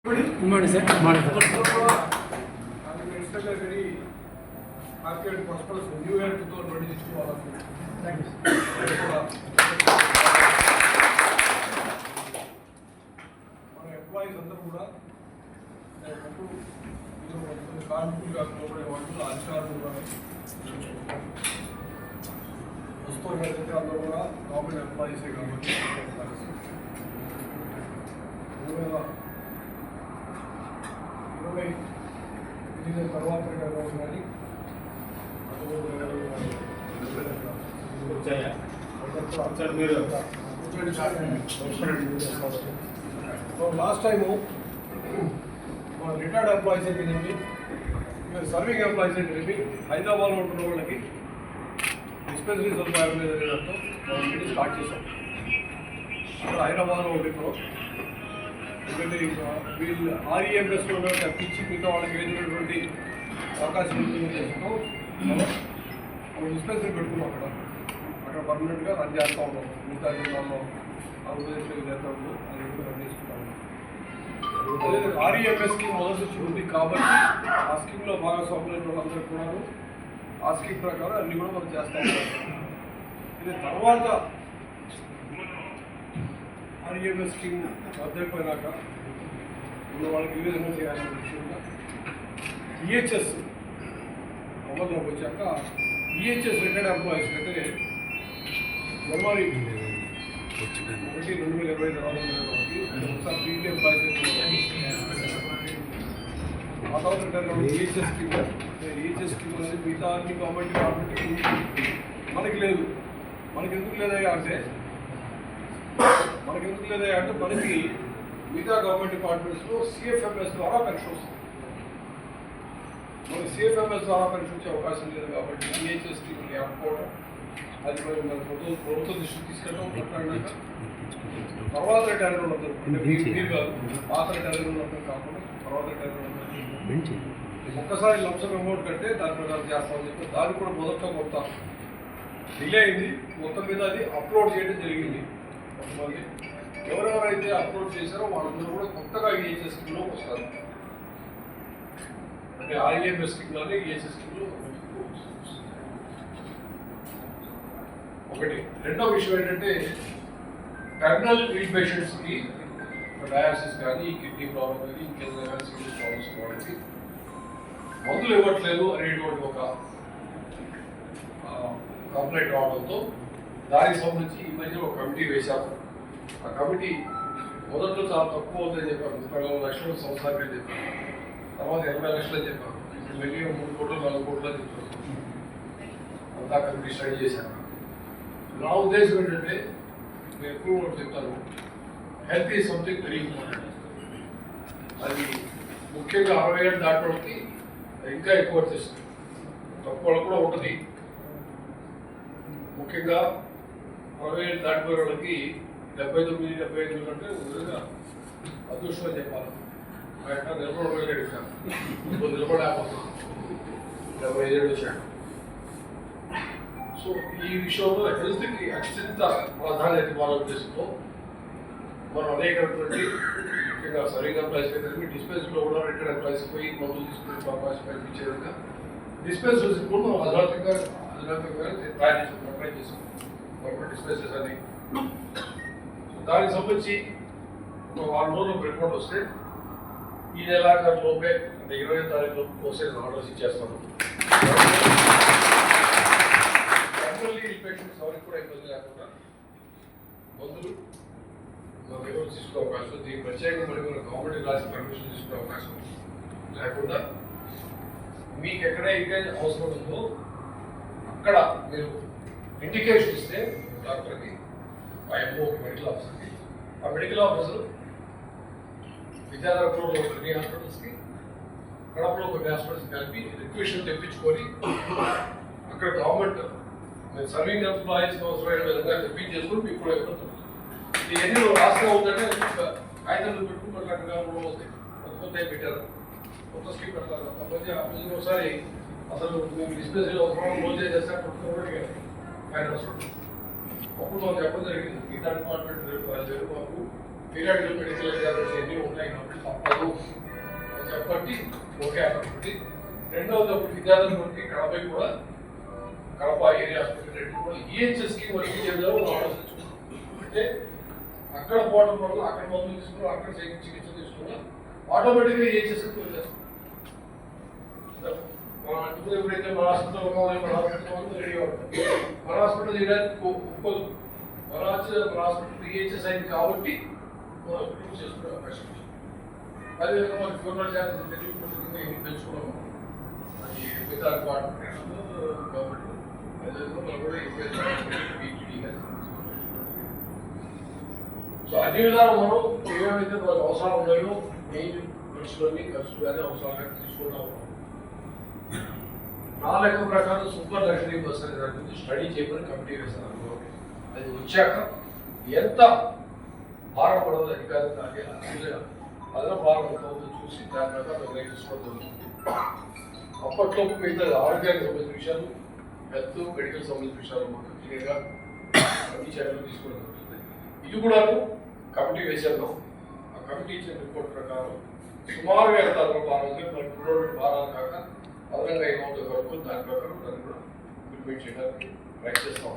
Morning, sir. Morning, sir. New Year 2022. Thank you, sir. మన employees అందరూ కూడా కార్మికులుగా పిలువబడే వాళ్ళు అధికారులు కానీ ప్రస్తుతం ఏదైతే అందరూ కూడా గవర్నమెంట్ ఎంప్లాయీసే కాబట్టి 2020 తర్వాత కానీ లాస్ట్ టైము మన రిటైర్డ్ ఎంప్లాయీస్ అయితే సర్వింగ్ ఎంప్లాయీస్ అయితే హైదరాబాద్లో ఉంటున్న వాళ్ళకి డిస్పెన్సరీ సదుపాయం లేదంటూ మీటింగ్ స్టార్ట్ చేశాం. అక్కడ హైదరాబాద్లో ఉండిప్పుడు ఎందుకంటే వీళ్ళు ఆర్ఈఎంఎస్లో తప్పించి మిగతా వాళ్ళకి వేసినటువంటి అవకాశం ఉంటుందని చేస్తూ మనం డిస్పెన్సరీ పెట్టుకున్నాం. అక్కడ పర్మనెంట్గా రన్ చేస్తూ ఉన్నాం. మిగతా జిల్లాల్లో ఆంధ్రప్రదేశ్లో చేస్తూ ఉన్నాం. అది కూడా రన్ చేసుకుంటాము. అదే ఆర్ఈఎంఎస్ స్కీమ్ మొదటి నుంచి ఉంది కాబట్టి ఆ స్కీమ్లో భాగస్వాములైన వాళ్ళందరూ కూడా ఆ స్కీమ్ ప్రకారం అన్ని కూడా మనం చేస్తూ ఉంటాం. ఇది తర్వాత ఆర్ఈఎంఎస్ స్కీమ్ రద్దయిపోయినాక ఉన్న వాళ్ళకి ఈ విధంగా చేయాల్సిన విషయంగా ఈహెచ్ఎస్ అమల్లోకి వచ్చాక ఈహెచ్ఎస్ రిటైర్డ్ ఎంప్లాయీస్ అయితే జనవరి 1, 2020 ఒకసారి ఫీల్డ్ ఎంప్లాయీస్ ఆ తర్వాత retire EHS scheme EHS scheme అనేది మిగతా అన్ని గవర్నమెంట్ కాబట్టి మనకి లేదు. మనకి ఎందుకు లేదా అంటే మనకి మిగతా గవర్నమెంట్ డిపార్ట్మెంట్స్లో సిఎఫ్ఎంఎస్ ద్వారా పెన్షన్ వస్తుంది. మనకి సిఎఫ్ఎంఎస్ ద్వారా పెన్షన్ వచ్చే అవకాశం లేదు కాబట్టి ఈహెచ్ఎస్ స్కీమ్ లేకపోవడం అది మన ప్రభుత్వ దృష్టికి తీసుకెళ్ళడం మాట్లాడినాక తర్వాత రిటైర్ ఉండదు. అంటే మీరు కాదు, పాత రిటైర్ ఉండడం కాకుండా తర్వాత రిటైర్ ఉండదు. ఒక్కసారి లంసమ్ అమౌంట్ కట్టే దాని ప్రకారం చేస్తామని చెప్పి దాన్ని కూడా మొదట్లో కొంత డిలే అయింది. మొత్తం మీద అది అప్లోడ్ చేయడం జరిగింది. కొంతమంది ఎవరెవరైతే అప్లోడ్ చేశారో వాళ్ళందరూ కూడా కొత్తగా ఈహెచ్ఎస్ స్కీమ్లో వస్తారు. అంటే ఆర్ఈఎంఎస్ స్కీమ్లోనే ఈహెచ్ఎస్ స్కీమ్లో ఒకటి. రెండో విషయం ఏంటంటే టర్మినల్ ఇల్ పేషెంట్స్కి డయాలసిస్ కానీ కిడ్నీ ప్రాబ్లం కానీ ఇంకేదైనా సీరియస్ ప్రాబ్లమ్స్ వాళ్ళకి మందులు ఇవ్వట్లేదు అనేటువంటి ఒక కంప్లైంట్ రావడంతో దానికి సంబంధించి ఈ మధ్య ఒక కమిటీ వేశాము. ఆ కమిటీ మొదట్లో చాలా తక్కువ అవుతుందని చెప్పారు. 30 లక్షలు సంవత్సరానికి చెప్పారు. తర్వాత 80 లక్షలు చెప్పారు. ఇప్పుడు మళ్ళీ 3 కోట్లు 4 కోట్లు అని చెప్పారు. అంతా కమిటీ స్టడీ చేశాను. నా ఉద్దేశం ఏంటంటే నేను ఎప్పుడు కూడా చెప్తాను, health is something very important. అది ముఖ్యంగా 60 ఏళ్ళు దాటడానికి ఇంకా ఎక్కువ వచ్చేస్తుంది. తక్కువ కూడా ఉంటుంది. ముఖ్యంగా 60 ఏళ్ళు దాటిపోయే వాళ్ళకి 79-75 అంటే నిజంగా అదృష్టం అని చెప్పాలి. ఆయన నిలబడలేదు అడిగాను, ఇప్పుడు నిలబడలేకపోతున్నాను. 75 ఏళ్ళు వచ్చాడు. సో ఈ విషయంలో హెల్త్కి అత్యంత ప్రాధాన్యత ఇవ్వాలనే ఉద్దేశంతో మనం అనేకటువంటి ముఖ్యంగా సరిగ్గా ఎంప్లాయీస్ అయితే డిస్పెన్సరీలో కూడా రిటైర్డ్ ఎంప్లాయీస్ పోయి మందులు తీసుకునే అవకాశం కల్పించే విధంగా డిస్పెన్సరీస్ కూడా మనం అధునాతంగా తయారు చేసాం, అప్లై చేసాం గవర్నమెంట్ డిస్పెన్సరీస్ అని. దానికి సంబంధించి ఒక 4 రోజులు రిపోర్ట్ వస్తే ఈ నెలాఖరు లోపే అంటే 20వ తారీఖు ప్రోసెస్ ఆర్డర్స్ ఇచ్చేస్తాము. పేషెంట్స్ ఎవరికి కూడా ఇబ్బంది లేకుండా మందులు మన దగ్గర తీసుకునే అవకాశం, దీనికి ప్రత్యేకంగా మరి మన గవర్నమెంట్ రాసి పర్మిషన్ తీసుకునే అవకాశం లేకుండా మీకు ఎక్కడైతే అవసరం ఉందో అక్కడ మీరు ఇండికేషన్ ఇస్తే డాక్టర్కి ఆ ఎంఓకి మెడికల్ ఆఫీసర్కి, ఆ మెడికల్ ఆఫీసర్ విద్యానగరంలో 3 హాస్పిటల్స్కి కడపలో కొన్ని హాస్పిటల్స్ కలిపి రిక్వెషన్ తెప్పించుకొని అక్కడ గవర్నమెంట్ సర్వింగ్ ఎంప్లాయీస్ అవసరమైన విధంగా తెప్పించేసుకుని మీకు కూడా ఇవ్వదు. ఇవన్నీ రాష్ట్రం ఉందంటే కాగితాలు పెట్టుకుని రకంగా కూడా వస్తాయి. కొత్త పెట్టారు, కొత్త స్కీమ్ పెడతారు. కాకపోతే ఒకసారి అసలు మేము డిస్పెన్సరీ అవసరం రోజే చేస్తాను ఆయన అసలు అప్పుడు మనం చెప్పడం జరిగింది. మిగతా డిపార్ట్మెంట్ 10,000 మాకు పీరియాడికల్ మెడికల్ ఎగ్జామినేషన్ అన్నీ ఉన్నాయి కాబట్టి తప్పదు అని చెప్పండి. ఓకే అన్నప్పటి రెండవది ఒక విద్యార్థులకి కడపై కూడా కడప ఏరియా హాస్పిటల్ రెండు కూడా ఈహెచ్ఎస్కి వర్క్ చేయడం మనం ఆలోచించుకున్నాం. అంటే అక్కడ పోవడం వల్ల అక్కడ మందులు తీసుకున్నాం, అక్కడ చికిత్స తీసుకున్నాం, ఆటోమేటిక్గా ఈహెచ్ఎస్కి వచ్చేస్తాం. మన అంటుకుని ఎప్పుడైతే మన హాస్పిటల్ రెడీ అవుతుంది, మన హాస్పిటల్ చేయడానికి ఒప్పుకోదు. మన హాస్పిటల్ ఈహెచ్ఎస్ అయింది కాబట్టి మనం ప్రూవ్ చేసుకునే అవకాశం ఉంది. అదేవిధంగా మనకి గవర్నమెంట్ ఛార్జెస్ పెంచుకున్నాము. అది మిగతా డిపార్ట్మెంట్ గవర్నమెంట్ అదేవిధంగా మనం కూడా సో అన్ని విధాలు మనం ఏమైతే మనకు అవసరాలు ఉన్నాయో మెయిన్ ఖర్చులన్నీ ఖర్చులు కానీ అవసరాలు తీసుకుంటాము. నా లెక్క ప్రకారం సూపర్ లగ్జరీ బస్ అనే దాని గురించి స్టడీ చేయమని కమిటీ వేశాను. అది వచ్చాక ఎంత భారం పడదు అధికారులు దానికి అదన భారం అవుతుందో చూసి దాని ప్రకారం నిర్ణయం తీసుకోవడం జరుగుతుంది. అప్పట్లో మిగతా ఆరోగ్యానికి సంబంధించిన విషయాలు, హెల్త్ మెడికల్ సంబంధించిన విషయాలు మాకు క్లియర్గా అన్ని చర్యలు తీసుకోవడం జరుగుతుంది. ఇది కూడా కమిటీ వేసాను. ఆ కమిటీ ఇచ్చిన రిపోర్ట్ ప్రకారం సుమారుగా ఎంత భారం ఉంది, మనకు ఉన్నటువంటి భారాలు కాక అదనంగా ఏమవుతుంది వరకు దాని ప్రకారం దాన్ని కూడా ఇంప్లిమెంట్ చేయడానికి ట్రై చేస్తాం.